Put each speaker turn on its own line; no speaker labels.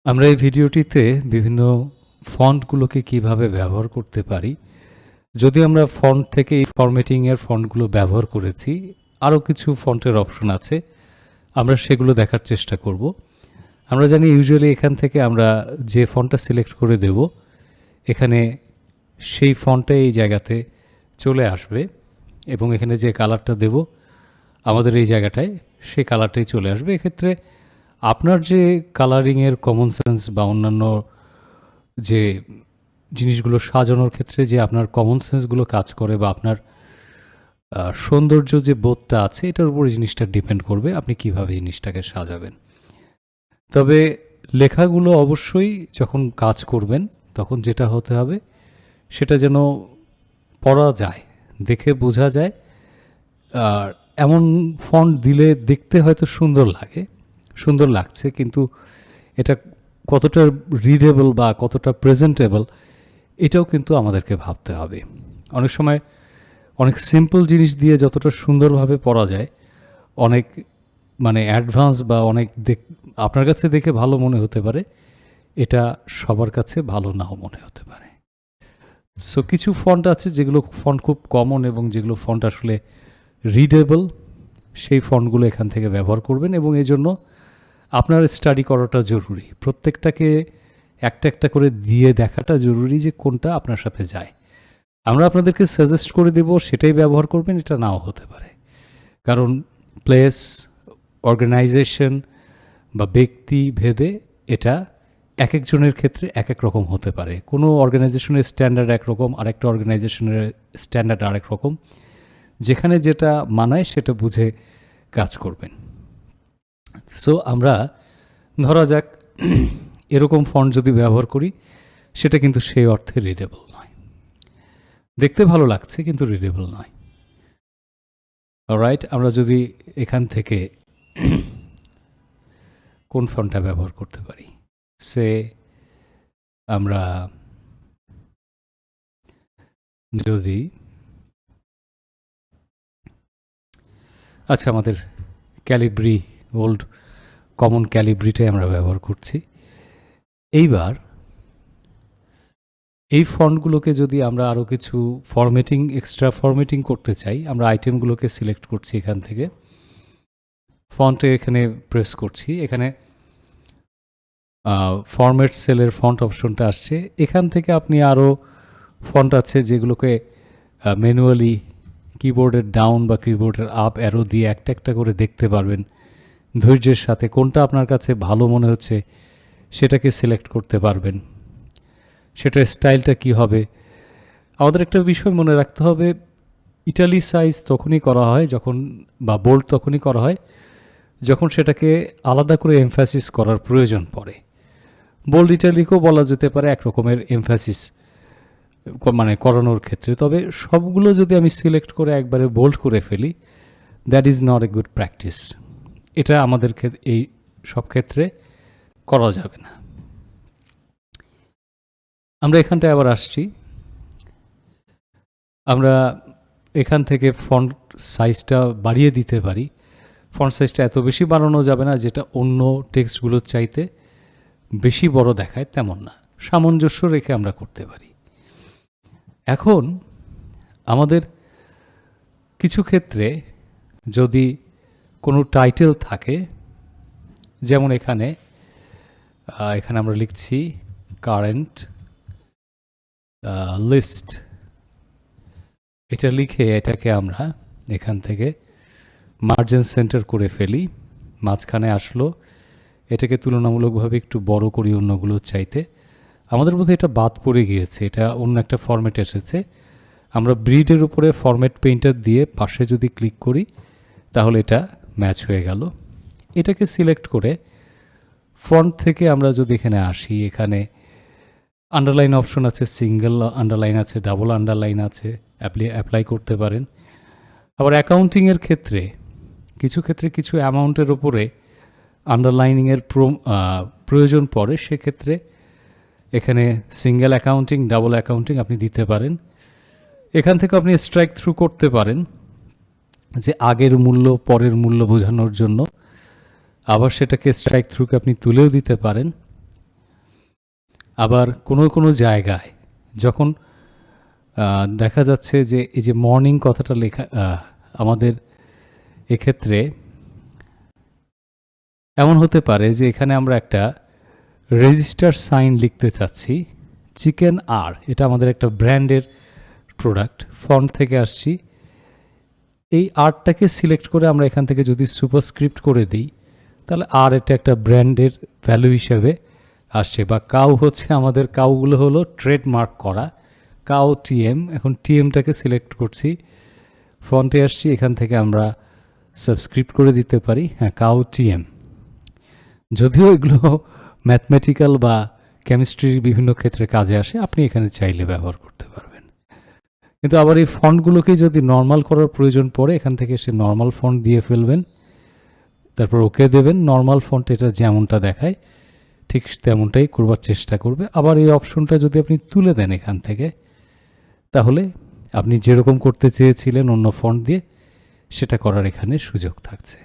আমরা এই ভিডিওটিতে বিভিন্ন ফন্টগুলোকে কিভাবে ব্যবহার করতে পারি। যদি আমরা ফন্ট থেকে এই ফরম্যাটিংয়ের ফন্টগুলো ব্যবহার করেছি, আরও কিছু ফন্টের অপশন আছে, আমরা সেগুলো দেখার চেষ্টা করব। আমরা জানি ইউজুয়ালি এখান থেকে আমরা যে ফন্টটা সিলেক্ট করে দেব, এখানে সেই ফন্টটা এই জায়গাতে চলে আসবে এবং এখানে যে কালারটা দেব আমাদের এই জায়গাটায় সেই কালারটাই চলে আসবে। এক্ষেত্রে আপনার যে কালারিংয়ের কমন সেন্স বা অন্যান্য যে জিনিসগুলো সাজানোর ক্ষেত্রে যে আপনার কমন সেন্সগুলো কাজ করে বা আপনার সৌন্দর্য যে বোধটা আছে এটার উপর জিনিসটা ডিপেন্ড করবে আপনি কিভাবে জিনিসটাকে সাজাবেন। তবে লেখাগুলো অবশ্যই যখন কাজ করবেন তখন যেটা হতে হবে সেটা যেন পড়া যায়, দেখে বোঝা যায়। আর এমন ফন্ট দিলে দেখতে হয়তো সুন্দর লাগছে, কিন্তু এটা কতটা রিডেবল বা কতটা প্রেজেন্টেবল এটাও কিন্তু আমাদেরকে ভাবতে হবে। অনেক সময় অনেক সিম্পল জিনিস দিয়ে যতটা সুন্দরভাবে পড়া যায়, অনেক অ্যাডভান্স বা অনেক আপনার কাছে দেখে ভালো মনে হতে পারে, এটা সবার কাছে ভালো নাও মনে হতে পারে। সো কিছু ফন্ট আছে যেগুলো ফন্ট খুব কমন এবং যেগুলো ফন্ট আসলে রিডেবল, সেই ফন্টগুলো এখান থেকে ব্যবহার করবেন এবং এই জন্য আপনার স্টাডি করাটা জরুরি। প্রত্যেকটাকে একটা একটা করে দিয়ে দেখাটা জরুরি যে কোনটা আপনার সাথে যায়। আমরা আপনাদেরকে সাজেস্ট করে দেব সেটাই ব্যবহার করবেন, এটা নাও হতে পারে। কারণ প্লেস, অর্গানাইজেশন বা ব্যক্তি ভেদে এটা এক একজনের ক্ষেত্রে এক এক রকম হতে পারে। কোনো অর্গানাইজেশনের স্ট্যান্ডার্ড একরকম, আরেকটা অর্গানাইজেশনের স্ট্যান্ডার্ড আরেক রকম। যেখানে যেটা মানায় সেটা বুঝে কাজ করবেন। সো আমরা ধরা যাক এরকম ফন্ট যদি ব্যবহার করি, সেটা কিন্তু সেই অর্থে রিডেবল নয়। দেখতে ভালো লাগছে কিন্তু রিডেবল নয়। অলরাইট, আমরা যদি এখান থেকে কোন ফন্টটা ব্যবহার করতে পারি, সে আমরা যদি আমাদের ক্যালিব্রি, ওল্ড কমন ক্যালিব্রিটাই আমরা ব্যবহার করছি। এইবার এই ফন্টগুলোকে যদি আমরা আরও কিছু এক্সট্রা ফরম্যাটিং করতে চাই, আমরা আইটেমগুলোকে সিলেক্ট করছি এখান থেকে, ফন্টে এখানে প্রেস করছি, এখানে ফরম্যাট সেলের ফন্ট অপশনটা আসছে। এখান থেকে আপনি আরও ফন্ট আছে যেগুলোকে ম্যানুয়ালি কিবোর্ডের ডাউন বা কিবোর্ডের আপ অ্যারো দিয়ে একটা একটা করে দেখতে পারবেন। ধৈর্যের সাথে কোনটা আপনার কাছে ভালো মনে হচ্ছে সেটাকে সিলেক্ট করতে পারবেন। সেটার স্টাইলটা কি হবে। আমাদের একটা বিষয় মনে রাখতে হবে, ইটালিসাইজ তখনই করা হয় যখন, বা বোল্ড তখনই করা হয় যখন সেটাকে আলাদা করে এমফ্যাসিস করার প্রয়োজন পড়ে। বোল্ড ইটালিকও বলা যেতে পারে এক রকমের এমফ্যাসিস করানোর ক্ষেত্রে। তবে সবগুলো যদি আমি সিলেক্ট করে একবারে বোল্ড করে ফেলি, that is not a good practice. এটা আমাদের এই সব ক্ষেত্রে করা যাবে না। আমরা এখানটায় আবার আসছি, আমরা এখান থেকে ফন্ট সাইজটা বাড়িয়ে দিতে পারি। ফন্ট সাইজটা এত বেশি বাড়ানো যাবে না যেটা অন্য টেক্সটগুলোর চাইতে বেশি বড় দেখায়, তেমন না, সামঞ্জস্য রেখে আমরা করতে পারি। এখন আমাদের কিছু ক্ষেত্রে যদি কোনো টাইটেল থাকে, যেমন এখানে আমরা লিখছি কারেন্ট লিস্ট, এটা লিখে এটাকে আমরা এখান থেকে মার্জিন সেন্টার করে ফেলি, মাঝখানে আসলো, এটাকে তুলনামূলকভাবে একটু বড় করি অন্যগুলোর চাইতে। আমাদের মধ্যে এটা বাদ পড়ে গিয়েছে, এটা অন্য একটা ফরম্যাট এসেছে। আমরা ব্রিডের উপরে ফরম্যাট পেইন্টার দিয়ে পাশে যদি ক্লিক করি তাহলে এটা ম্যাচ হয়ে গেল। এটাকে সিলেক্ট করে ফন্ট থেকে আমরা যদি এখানে আসি, এখানে আন্ডারলাইন অপশন আছে, সিঙ্গেল আন্ডারলাইন আছে, ডাবল আন্ডারলাইন আছে, অ্যাপ্লাই করতে পারেন। আবার অ্যাকাউন্টিংয়ের ক্ষেত্রে কিছু অ্যামাউন্টের ওপরে আন্ডারলাইনিংয়ের প্রয়োজন পড়ে, সেক্ষেত্রে এখানে সিঙ্গেল অ্যাকাউন্টিং, ডাবল অ্যাকাউন্টিং আপনি দিতে পারেন। এখান থেকে আপনি স্ট্রাইক থ্রু করতে পারেন যে আগের মূল্য পরের মূল্য বোঝানোর জন্য, আবার সেটাকে স্ট্রাইক থ্রুকে আপনি তুলেও দিতে পারেন। আবার কোনো কোনো জায়গায় যখন দেখা যাচ্ছে যে এই যে মর্নিং কথাটা লেখা আমাদের এক্ষেত্রে এমন হতে পারে যে এখানে আমরা একটা রেজিস্টার সাইন লিখতে চাচ্ছি, চিকেন আর, এটা আমাদের একটা ব্র্যান্ডের প্রোডাক্ট, ফন্ট থেকে আসছি। এই আরটাকে সিলেক্ট করে আমরা এখান থেকে যদি সুপারস্ক্রিপ্ট করে দিই তাহলে আর এটা একটা ব্র্যান্ডের ভ্যালু হিসেবে আসছে। বা কাউ হচ্ছে আমাদের কাউগুলো হলো ট্রেডমার্ক করা, কাউ টিএম, এখন টিএমটাকে সিলেক্ট করছি, ফন্টে আসছি, এখান থেকে আমরা সাবস্ক্রিপ্ট করে দিতে পারি, হ্যাঁ কাউ টিএম। যদিও এগুলো ম্যাথমেটিক্যাল বা কেমিস্ট্রির বিভিন্ন ক্ষেত্রে কাজে আসে, আপনি এখানে চাইলে ব্যবহার করতে পারবেন। কিন্তু আবার এই ফন্টগুলোকে যদি নর্মাল করার প্রয়োজন পড়ে এখান থেকে সে নর্মাল ফন্ট দিয়ে ফেলবেন, তারপর ওকে দেবেন। নর্মাল ফন্ট এটা যেমনটা দেখায় ঠিক তেমনটাই করবার চেষ্টা করবে। আবার এই অপশনটা যদি আপনি তুলে দেন এখান থেকে, তাহলে আপনি যেরকম করতে চেয়েছিলেন অন্য ফন্ট দিয়ে সেটা করার এখানে সুযোগ থাকছে।